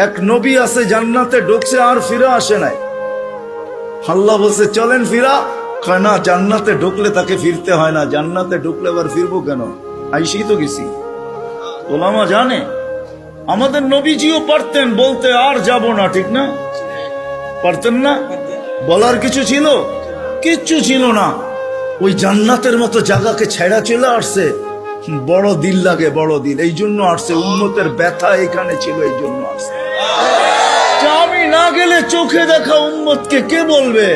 এক নবী আছে জান্নাতে ঢুকছে আর ফিরে আসে নাই। আল্লাহ বলছে চলেন ফিরা, কয় না, জান্নাতে ঢুকলে তাকে ফিরতে হয় না, জান্নাতে ঢুকলে আবার ফিরবো কেন, আইসি তো গেছি। ওলামা জানে আমাদের নবীজিও পারতেন বলতে আর যাব না, ঠিক না? পারতেন না? বলার কিছু ছিল? কিচ্ছু ছিল না। ওই জান্নাতের মতো জায়গাকে ছেড়া চলে আসছে। বড় দিল লাগে, বড় দিল, এই জন্য আসছে। উম্মতের ব্যথা এখানে ছিল, এই জন্য আসছে। আমি না গেলে চোখে দেখা উম্মতকে কে বলবে?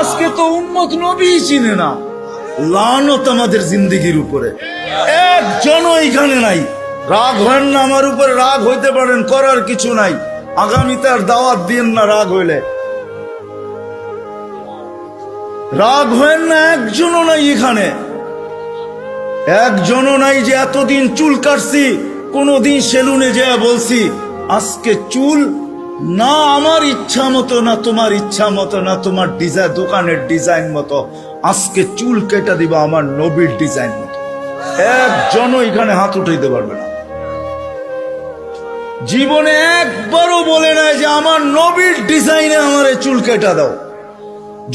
আজকে তো উম্মত নবী চিনে না। লানত আমাদের জিন্দেগির উপরে, একজনও এখানে নাই। রাগ হন না আমার উপরে, রাগ হইতে পারেন, করার কিছু নাই। আগামীতে আর দাওয়াত দিন না রাগ হইলে। রাগ হন না, একজনও নাই এখানে, একজনও নাই যে এতদিন চুল কাটছি, কোনদিন সেলুনে যেয়ে বলছি আজকে চুল না আমার ইচ্ছা মতো, না তোমার ইচ্ছা মতো, না তোমার ডিজাইন দোকানের ডিজাইন মতো, আজকে চুল কেটে দিবা আমার নবীর ডিজাইন মতো। একজনও এখানে হাত উঠাইতে পারবে না। জীবনে একবারও বলে নাই যে আমার নবীর ডিজাইনে আমার চুল কেটে দাও।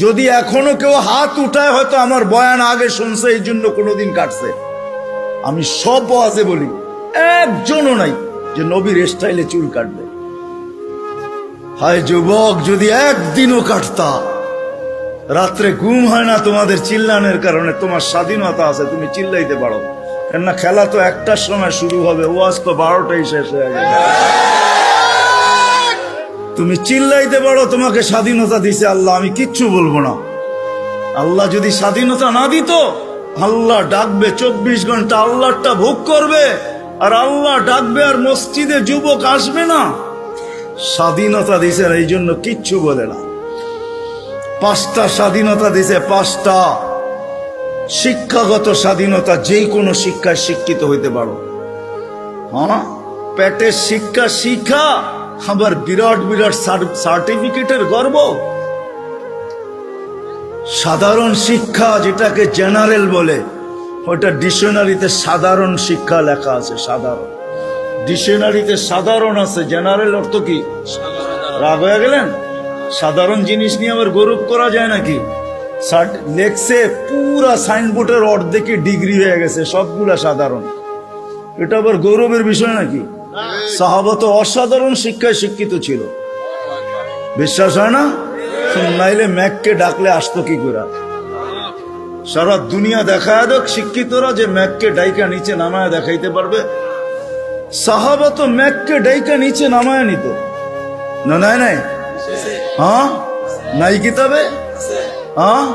যদি এখনো কেউ হাত উঠায়, হয়তো আমার বয়ান আগে শুনছে, এই জন্য কোনোদিন কাটছে। আমি সব ওয়াজে বলি, একজনও নাই যে নবীর স্টাইলে চুল কাটবে। হায় যুবক, যদি একদিনও কাটতা। রাত্রে ঘুম হয় না তোমাদের চিল্লানের কারণে। তোমার স্বাধীনতা আছে, তুমি চিল্লাইতে পারো, কেননা খেলা তো একটার সময় শুরু হবে, ওয়াজ তো 12টায় শেষ হয়ে যাবে। তুমি চিল্লাইতে পারো, তোমাকে স্বাধীনতা দিছে আল্লাহ, আমি কিচ্ছু বলবো না। আল্লাহ যদি স্বাধীনতা না দিত, আল্লাহ ডাকবে 24 ঘন্টা, আল্লাহটা ভোগ করবে, আর আল্লাহ ডাকবে আর মসজিদে যুবক আসবে না। স্বাধীনতা দিছে, এই জন্য কিচ্ছু বলে না। 5টা স্বাধীনতা দিছে, 5টা। শিক্ষাগত স্বাধীনতা, যেই কোনো শিক্ষায় শিক্ষিত হইতে পারো। হ্যাঁ, পেটের শিক্ষা শিখা, আবার বিরাট বিরাট সার্টিফিকেটের গর্ব। সাধারণ শিক্ষা, যেটাকে জেনারেল বলে, ওটা ডিকশনারিতে সাধারণ শিক্ষা লেখা আছে। সাধারণ ডিকশনারিতে সাধারণ আছে, জেনারেল অর্থ কি? রাগ হয়ে গেলেন? সাধারণ জিনিস নিয়ে আবার গৌরব করা যায় নাকি? লেখছে পুরা সাইনবোর্ডের অর্ধেকে ডিগ্রি হয়ে গেছে, সবগুলা সাধারণ। এটা আবার গৌরবের বিষয় নাকি? সাহাবা তো অসাধারণ শিক্ষায় শিক্ষিত ছিল। বিশ্বাস হয় না? নাইলে ম্যাককে ডাকলে আসতো কি করে? সারা দুনিয়া দেখায় দেখ শিক্ষিতরা যে ম্যাককে ডাইকা নিচে নামায় দেখাইতে পারবে। সাহাবা তো ম্যাককে ডাইকা নিচে নামায় নিত না? নাই নাই? হ্যাঁ, নাই কিতাবে? হ্যাঁ,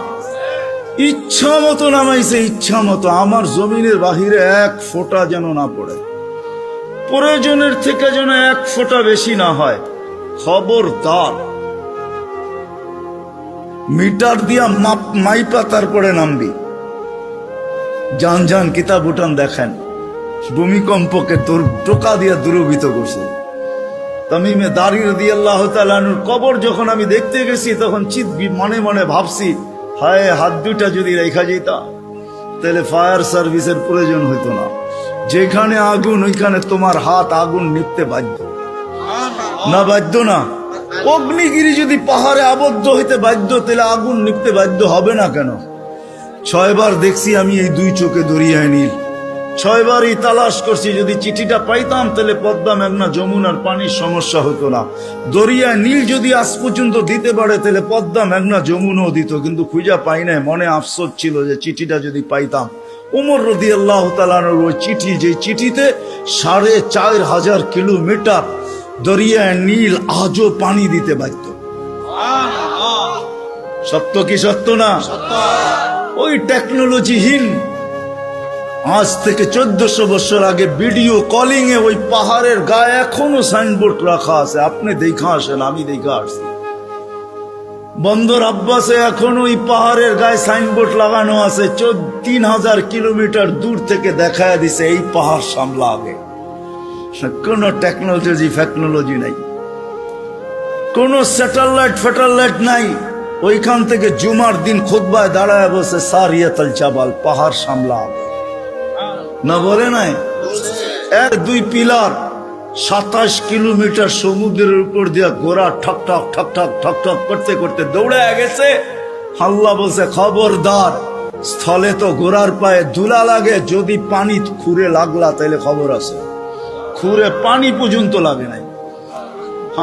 ইচ্ছা মতো নামাইছে, ইচ্ছা মতো। আমার জমিনের বাহিরে 1 ফোঁটা যেন না পড়ে, প্রয়োজনের থেকে যেন 1 ফোঁটা বেশি না হয়। খবরদার, মিটার দিয়া মাইপা তারপরে নামবি। যান যান কিতাব উঠান দেখেন, ভূমিকম্পকে তোর টোকা দিয়া দূরভূত করছে। তামিমে দারি রাদিয়াল্লাহু তাআলা আনহুর কবর যখন আমি দেখতে গেছি, তখন মনে মনে ভাবছি, হায়, হাত দুটা যদি রেখা যেতা, তাহলে ফায়ার সার্ভিসের প্রয়োজন হইতো না। যেখানে আগুন, ওইখানে তোমার হাত আগুন নিভতে বাধ্য না? বাধ্য না? অগ্নিগিরি যদি পাহাড়ে আবদ্ধ হইতে বাধ্য, তাহলে আগুন নিভতে বাধ্য হবে না কেন? 6 বার দেখছি আমি এই 2 চোখে দরিয়ায় নীল। 6 বারই তালাশ করছি, যদি চিঠিটা পাইতাম তাহলে পদ্মা, মেঘনা, যমুনার পানির সমস্যা হতো না। দরিয়ায় নীল যদি আজ পর্যন্ত দিতে পারে, তাহলে পদ্মা, মেঘনা, যমুনাও দিত, কিন্তু খুঁজা পাই নাই। মনে আফসোস ছিল যে চিঠিটা যদি পাইতাম। ওমর রাদিয়াল্লাহু তাআলা আনহুর ওই চিঠি, যে চিঠিতে 4500 কিলোমিটার দরিয়ায় নীল আজও পানি দিতে বাধ্য। সত্য কি সত্য না? ওই টেকনোলজিহীন, আজ থেকে 1400 বছর আগে ভিডিও কলিং এ ওই পাহাড়ের গায়ে এখনো সাইনবোর্ড রাখা আছে। আপনি দেখা আসেন, আমি দেখা আসছি। বন্দর আব্বাসে এখন ওই পাহাড়ের গায়ে সাইনবোর্ড লাগানো আছে। 3000 কিলোমিটার দূর থেকে দেখায় দিছে এই পাহাড় সামলা আগে। কোন টেকনোলজি নাই, কোন স্যাটেলাইট নাই। ওইখান থেকে জুমার দিন খুতবায় দাঁড়ায় বসে সারিয়াতুল জাবাল, পাহাড় সামলা আগে। না বলে নাই? 1-2 পিলার 27 কিলোমিটার সমুদ্রের উপর দিয়া ঘোড়া ঠক ঠক ঠক ঠক ঠক ঠক করতে করতে দৌড়ে গেছে। আল্লাহ বলছে, খবরদার, স্থলে তো ঘোড়ার পায়ে ধুলা লাগে, যদি পানি খুঁড়ে লাগলা তাইলে খবর আছে। খুঁড়ে পানি পর্যন্ত লাগে নাই।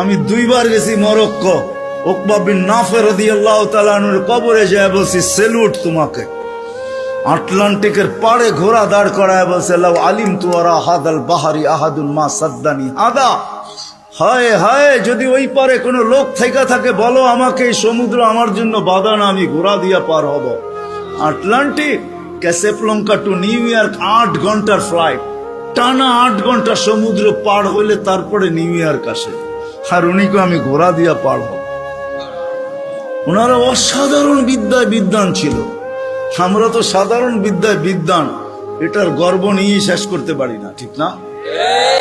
আমি 2 বার গেছি মরক্কো, উকবা বিন নাফে রাদিয়াল্লাহু তাআলা আনহুর কবরে যায় বলছি, সেলুট তোমাকে। আটলান্টিকের পাড়ে ঘোড়া দাঁড় করায় বলছে, লাউ আলিমতু ওয়ারা হাদাল বাহারি আহাদুন মা সাদ্দানি হাদা। হায় হায়, যদি ওই পারে কোনো লোক থেকে থাকে বলো আমাকে, এই সমুদ্র আমার জন্য বাধা না, আমি ঘোড়া দিয়া পার হব। আটলান্টিক, ক্যাসেপ্লঙ্কা টু নিউ ইয়র্ক 8 ঘন্টার ফ্লাইট, টানা 8 ঘন্টা সমুদ্র পার হইলে তারপরে নিউ ইয়র্ক আসে। আর উনিকে আমি ঘোড়া দিয়া পার হব। ওনারা অসাধারণ বিদ্যায় বিদ্বান ছিল। আমরা তো সাধারণ বিদ্যায় বিদ্বান, এটার গর্ব নিয়ে শেষ করতে পারি না, ঠিক না?